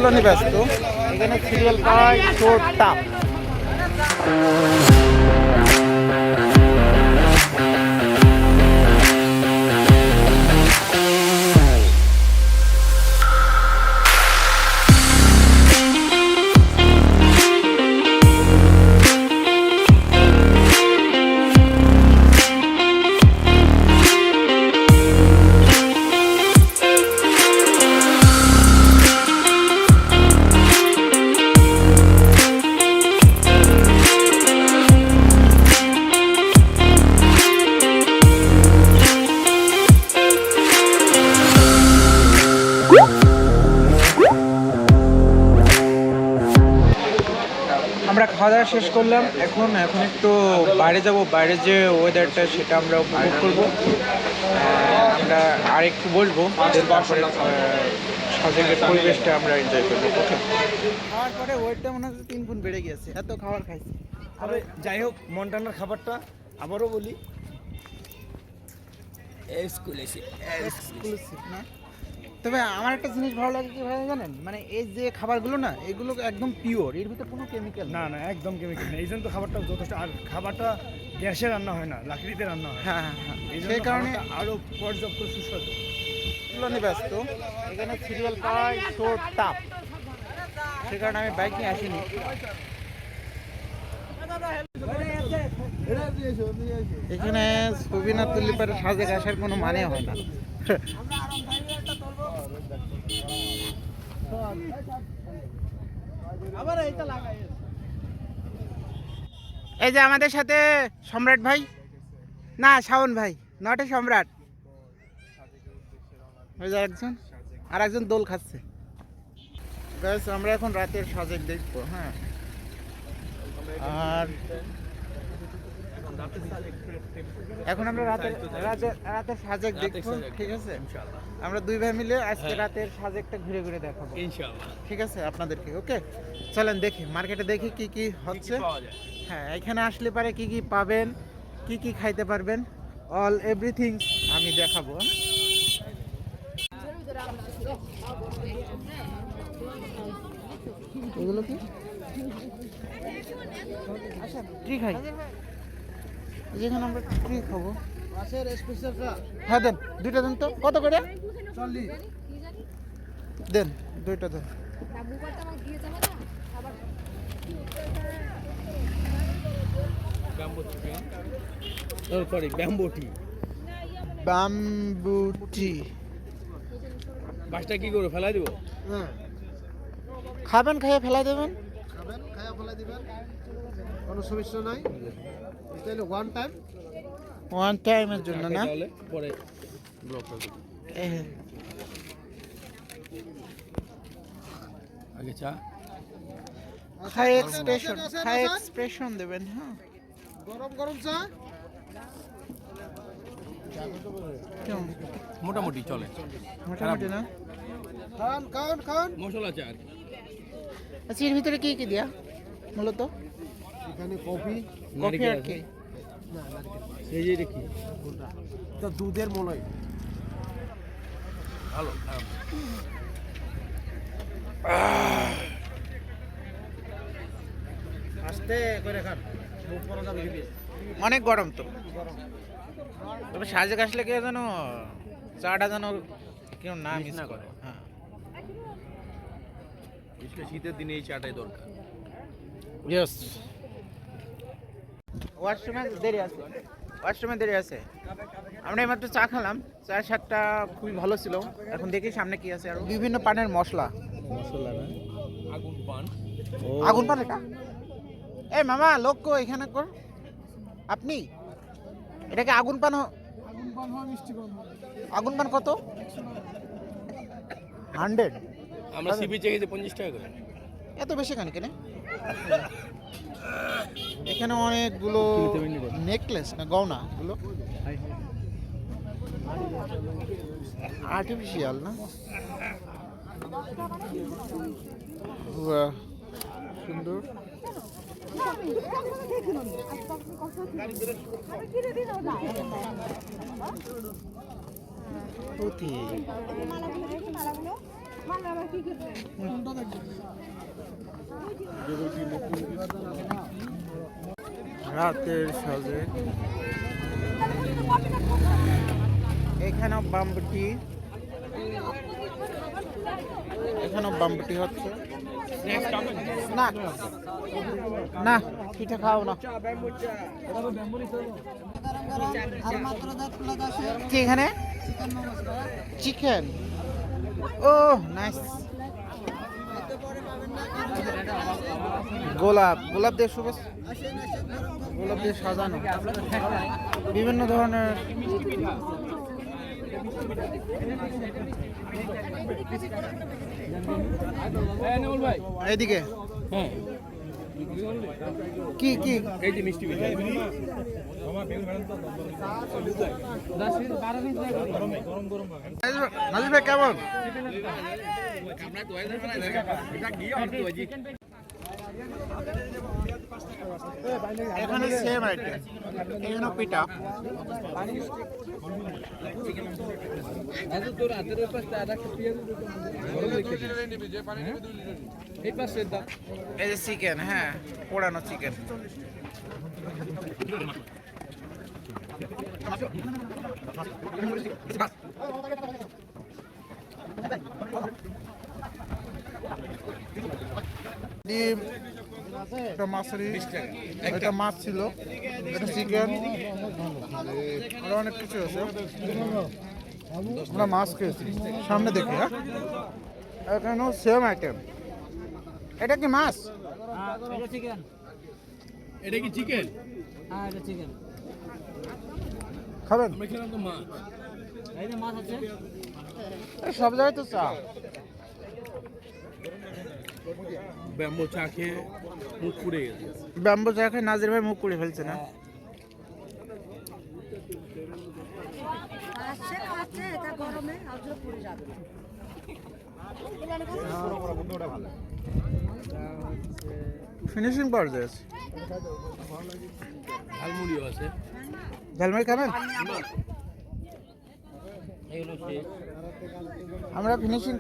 তুলনি ব্যস্ত এখানে সিরিয়াল পাওয়াই শোর টাপ। আমরা খাওয়া দাওয়া শেষ করলাম, এখন একটু বাইরে যাব, বাইরে যে ওয়েদারটা সেটা আমরা উপভোগ করবো। আমরা আর একটু বসবো, তারপরে সাজেকের পরিবেশটা আমরা এনজয় করবো। ওকে, খাওয়ার পরে ওয়েটটা মনে হচ্ছে 3 গুণ বেড়ে গেছে, এত খাবার খাইছি। তবে যাই হোক, মন্টানার খাবারটা আবারও বলি এক্সক্লুসিভ না। তবে আমার একটা জিনিস ভালো লাগে কি ভাই জানেন, মানে এই যে খাবারগুলো না, এগুলো একদম পিওর, এর ভিতরে কোনো কেমিক্যাল না, একদম কেমিক্যাল না। এই জন্য তো খাবারটা যথেষ্ট। আর খাবারটা গ্যাসে রান্না হয় না, লাকড়িতে রান্না হয়। হ্যাঁ, সেই কারণে আরও পর্যাপ্ত সুস্বাদু। তুলনি ব্যস্ত এখানে সিরিয়াল পাওয়াই শোর টাপ, সে কারণে আমি বাইক নিয়ে আসিনি। এখানে ছবি না তুললে পরে সাজেক আসার কোনো মানে হয় না। এই যে আমাদের সাথে সম্রাট ভাই, না শাওন ভাই, নট এ সম্রাট, ওই যে একজন আর একজন দোল খাচ্ছে। ব্যাস, আমরা এখন রাতের সাজেক দেখবো। হ্যাঁ, আর এখন আমরা রাতের সাজেক দেখবো। ঠিক আছে, আমরা 2 ভাই মিলে আজকে রাতের সাজেকটা ঘুরে ঘুরে দেখাবো ইনশাআল্লাহ। ঠিক আছে আপনাদেরকে। ওকে, চলেন দেখি, মার্কেটে দেখি কি কি হচ্ছে। হ্যাঁ, এখানে আসলে পারে কি কি পাবেন, কি কি খাইতে পারবেন, অল এভরিথিং আমি দেখাবো। এগুলো কি আচ্ছা ট্রি খাই, যেখানে আমরা ট্রি খাবো। হ্যাঁ দেন, 2টা দেন তো। কত করে? 40 দেন, 2টা দেন। ব্যাম্বু টি বাসটা কি করে ফেলাই দিব? খাবেন, খাইয়ে ফেলাই দেবেন। কোনো সমস্যা নাই। তাহলে ওয়ান টাইমের জন্য না, পরে ব্লক করব। আগে চা খাই এক্সপ্রেশন দেবেন। হ্যাঁ, গরম চা মোটামুটি চলে, মোটামুটি না। খান মশলা চা আর কি। আচ্ছা, এর ভিতরে কি কি দেয়া মূলত? এখানে কফি আর কি? এই যে এটা কি? তো দুধের মলাই। ভালো। আস্তে করে খান, মুখ করা যাবে। অনেক গরম তো, তবে সাজেক আসলে কেউ যেন চাটা যেন কেউ না মিস না করে। হ্যাঁ, শীতের দিনে এই চাটাই দরকার। ইয়েস। ওয়াশরুমে দেরি আছে। আমরা এইমাত্র চা খেলাম, চার স্বাদটা খুবই ভালো ছিল। এখন দেখি সামনে কি আছে। আর বিভিন্ন পানের মশলা না, আগুন পান এটা। এই মামা লোক এখানে কর, আপনি এটাকে আগুন পান আগুন পান কত? 100। আমরা সিবি চেয়েছি 50 টাকা করে। এত বেশি কেন কেনে? এখানে অনেকগুলো নেকলেস না গয়না গুলো আর্টিফিশিয়াল না। বাহ, সুন্দর। পুঁথি রাতের সাজে এখানেও বাম্বুটি, এখানেও বাম্বুটি হচ্ছে না। না পিঠা খাও না। কি এখানে চিকেন? ও নাইস। গোলাপ, গোলাপ দিয়ে শুভেচ্ছা, গোলাপ দিয়ে সাজানো বিভিন্ন ধরনের। এইদিকে কি কি মিষ্টি নাজির ভাই কেমন? এখানে সেম আইটেম, এখানে পিঠা। এই যে চিকেন, হ্যাঁ পোড়ানো চিকেন। ডিম, এটা মাছেরই, এটা মাছ ছিল, এটা চিকেন, আরো অনেক কিছু আছে। আমরা মাছ খেয়েছি সামনে দেখে। হ্যাঁ এখানেও সেম আইটেম। এটা কি মাছ? এটা চিকেন। এটা কি চিকেন? হ্যাঁ এটা চিকেন। খাবেন? আমরা খেলাম তো মাছ। এই যে মাছ আছে। সব জায়গায় তো চা। ব্যাম্বো চা খেয়ে মুখ পুড়ে গেছে। ব্যাম্বো চা খেয়ে নাজির ভাই মুখ পুড়ে ফেলছে না? ফিনিশিং পর্যায়ে আছে। ঝালমুড়িও আছে। ঝালমুড়ি খাবেন? আমরা ফিনিশিং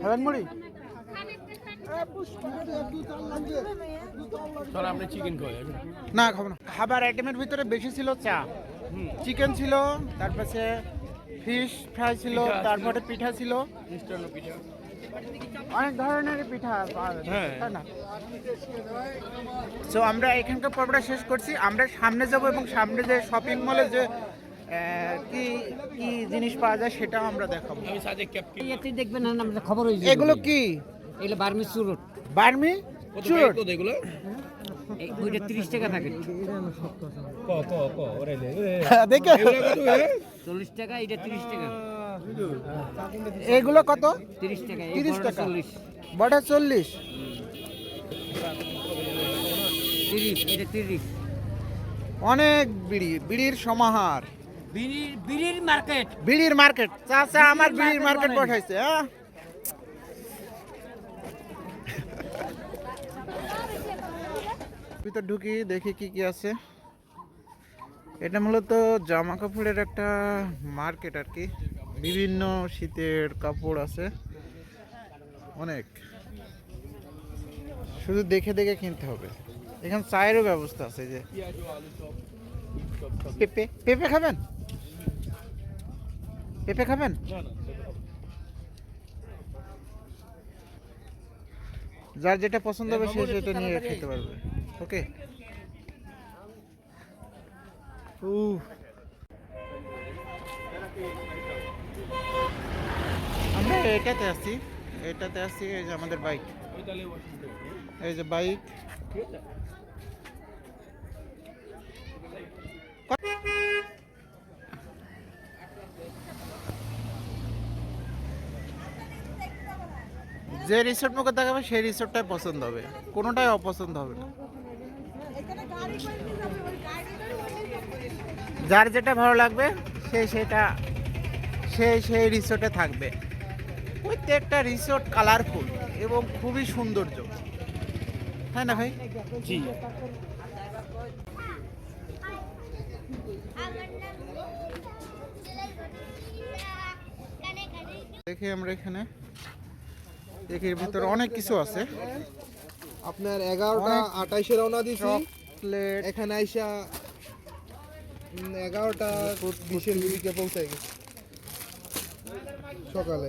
খাবেন মুড়ি? তাহলে আপনি চিকেন খাওয়া না খাবো না। খাবার আইটেমের ভিতরে বেশি ছিল চা, চিকেন ছিল, তারপরে ফিশ ফ্রাই ছিল, তারপরে পিঠা ছিল, পিঠা। অনেক ধরনের পিঠা পাওয়া যায়, হ্যাঁ। তাই না? সো আমরা এখানকার পর্বটা শেষ করছি। আমরা সামনে যাব এবং সামনে যে শপিং মলে যে কি কি জিনিস পাওয়া যায় সেটাও আমরা দেখাবো। আমি সাজেক ক্যাপ্টেন। এতে দেখবেন না আমরা খবর হইছে। এগুলো কি? এগুলো বার্মি চুরুট। বার্মি কত চুরুট? কত এগুলো? ওইটা 30 টাকা থাকে। দেখে এগুলো কত এ? 40 টাকা, এটা 30 টাকা। এগুলো কত? 30 টাকা। 30 টাকা। 40। বড়া 40। 30, এটা 30। অনেক বিড়ি, বিড়ির সমাহার, বিড়ির মার্কেট। বিড়ির মার্কেট। চাচা আমার বিড়ির মার্কেট বসাইছে। হ্যাঁ ভিতর ঢুকি দেখি কি কি আছে। এটা মূলত জামা কাপড়ের একটা মার্কেট আর কি। বিভিন্ন শীতের কাপড় আছে অনেক, শুধু দেখে দেখে কিনতে হবে। এখানে চায়েরও ব্যবস্থা আছে। যে পেঁপে, পেঁপে খাবেন? পেঁপে খাবেন? যার যেটা পছন্দ হবে সে সেটা নিয়ে খেতে পারবে। ওকে। আমরা এটাতে আছি, এটাতে আছি। এই যে আমাদের বাইক, এই যে বাইক। যে রিসোর্ট মুখে দেখাবে সেই রিসোর্টটাই পছন্দ হবে, কোনোটাই অপছন্দ হবে না। যার যেটা ভালো লাগবে সেই রিসোর্টে থাকবে। প্রত্যেকটা রিসোর্ট কালারফুল এবং খুবই সৌন্দর্য, তাই না ভাই? জি। দেখি আমরা এখানে দেখি এর ভিতরে অনেক কিছু আছে। আপনার 11টা 28-এ রওনা দিছি, চকলেট, এখানে আইসা 11টা 20-এর দিকে পৌঁছাই গেছি সকালে।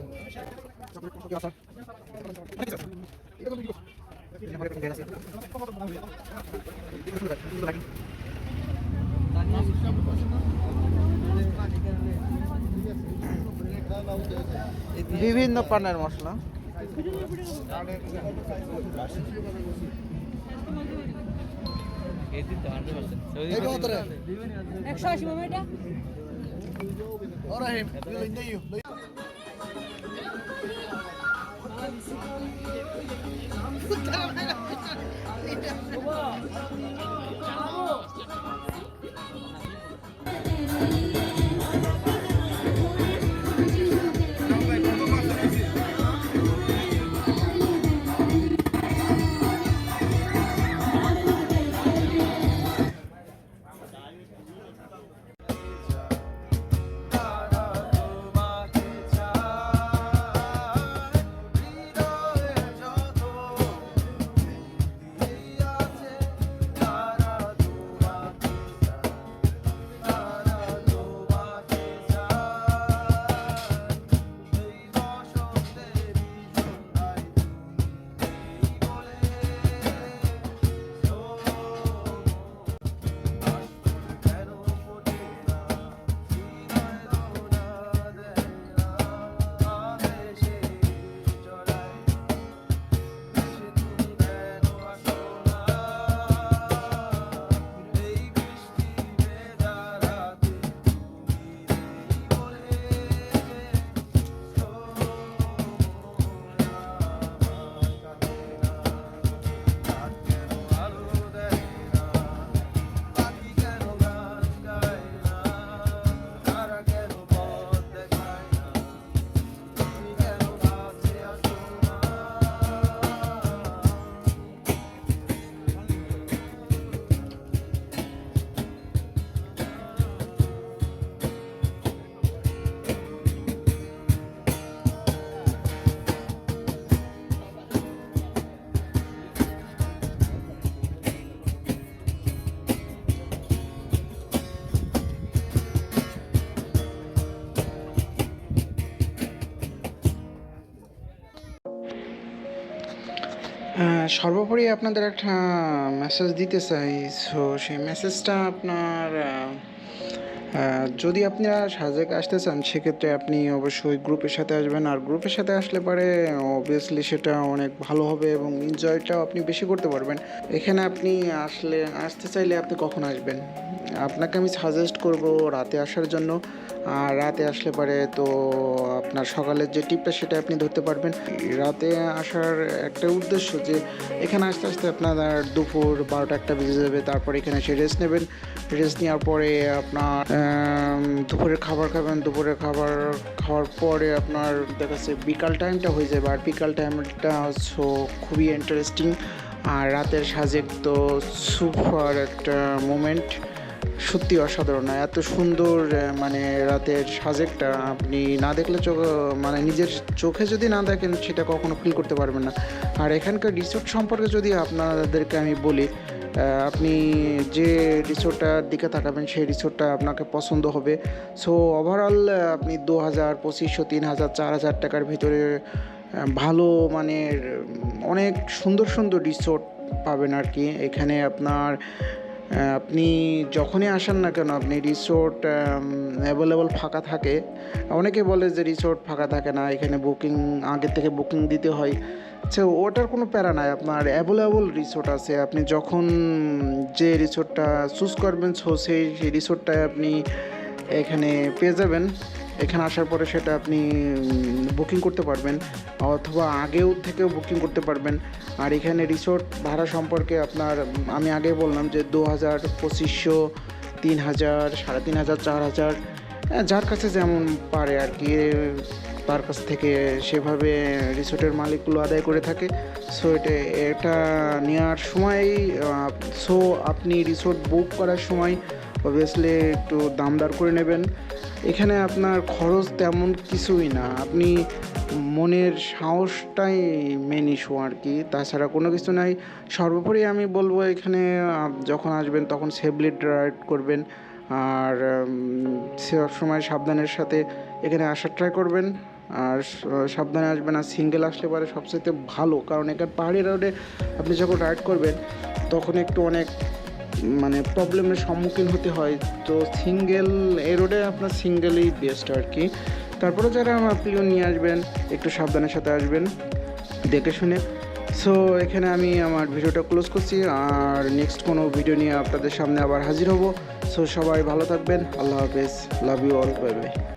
বিভিন্ন পানের মশলা। সর্বোপরি আপনাদের একটা মেসেজ দিতে চাই। সো সেই মেসেজটা আপনার যদি আপনারা সাজেক আসতে চান সেক্ষেত্রে আপনি অবশ্যই গ্রুপের সাথে আসবেন। আর গ্রুপের সাথে আসলে পারে অবভিয়াসলি সেটা অনেক ভালো হবে এবং এনজয়টাও আপনি বেশি করতে পারবেন। এখানে আপনি আসতে চাইলে আপনি কখন আসবেন? আপনাকে আমি সাজেস্ট করব রাতে আসার জন্য। আর রাতে আসলে পারে তো আপনার সকালের যে টিপটা সেটা আপনি ধরতে পারবেন। রাতে আসার একটা উদ্দেশ্য যে এখানে আসতে আসতে আপনার দুপুর 12টা-1টা বেজে যাবে। তারপর এখানে এসে রেস্ট নেবেন। রেস্ট নেওয়ার পরে আপনার দুপুরের খাবার খাবেন। দুপুরের খাবার খাওয়ার পরে আপনার দেখা যাচ্ছে বিকাল টাইমটা হয়ে যাবে। আর বিকাল টাইমটা খুবই ইন্টারেস্টিং। আর রাতের সাজেক তো সুপার একটা মোমেন্ট, সত্যি অসাধারণ। এত সুন্দর মানে রাতের সাজেকটা আপনি না দেখলে মানে নিজের চোখে যদি না দেখেন সেটা কখনো ফিল করতে পারবেন না। আর এখানকার রিসোর্ট সম্পর্কে যদি আপনাদেরকে আমি বলি, আপনি যে রিসোর্টটার দিকে তাকাবেন সেই রিসোর্টটা আপনাকে পছন্দ হবে। সো ওভারঅল আপনি 2000, 2500, 3000, 4000 টাকার ভিতরে ভালো মানের অনেক সুন্দর সুন্দর রিসোর্ট পাবেন আর কি। এখানে আপনার আপনি যখনই আসেন না কেন আপনি রিসোর্ট অ্যাভেলেবল ফাঁকা থাকে। অনেকে বলে যে রিসোর্ট ফাঁকা থাকে না, এখানে আগে থেকে বুকিং দিতে হয়। আচ্ছা, ওটার কোনো প্যারা নাই, আপনার অ্যাভেলেবল রিসোর্ট আছে। আপনি যখন যে রিসোর্টটা চুজ করবেন সেই রিসোর্টটায় আপনি এখানে পেয়ে যাবেন। এখানে আসার পরে সেটা আপনি বুকিং করতে পারবেন অথবা আগেও থেকেও বুকিং করতে পারবেন। আর এখানে রিসোর্ট ভাড়া সম্পর্কে আমি আগে বললাম যে 2000, 2500, 3000, 3500, 4000, যার কাছে যেমন পারে আর কি তার কাছ থেকে সেভাবে রিসোর্টের মালিকগুলো আদায় করে থাকে। সো এটা নেওয়ার সময় আপনি রিসোর্ট বুক করার সময় অবভিয়াসলি একটু দামদার করে নেবেন এখানে আপনার খরচ তেমন কিছুই না, আপনি মনের সাহসটাই মেন ইস্যু আর কি, তাছাড়া কোনো কিছু নাই। সর্বোপরি আমি বলবো এখানে যখন আসবেন তখন সেফলি রাইড করবেন, আর সব সময় সাবধানের সাথে এখানে আসার ট্রাই করবেন, আর সাবধানে আসবেন। আর সিঙ্গেল আসলে পরে সবচেয়ে ভালো, কারণ এখানে পাহাড়ি রোডে আপনি যখন রাইড করবেন তখন একটু অনেক মানে প্রবলেমের সম্মুখীন হতে হয়। তো সিঙ্গেল এই রোডে আপনার সিঙ্গেলই বেস্ট আর কি। তারপরে যারা আপনিও নিয়ে আসবেন একটু সাবধানের সাথে আসবেন দেখে শুনে। সো এখানে আমি আমার ভিডিওটা ক্লোজ করছি, আর নেক্সট কোনো ভিডিও নিয়ে আপনাদের সামনে আবার হাজির হব। সো সবাই ভালো থাকবেন, আল্লাহ হাফেজ, love you all, bye by.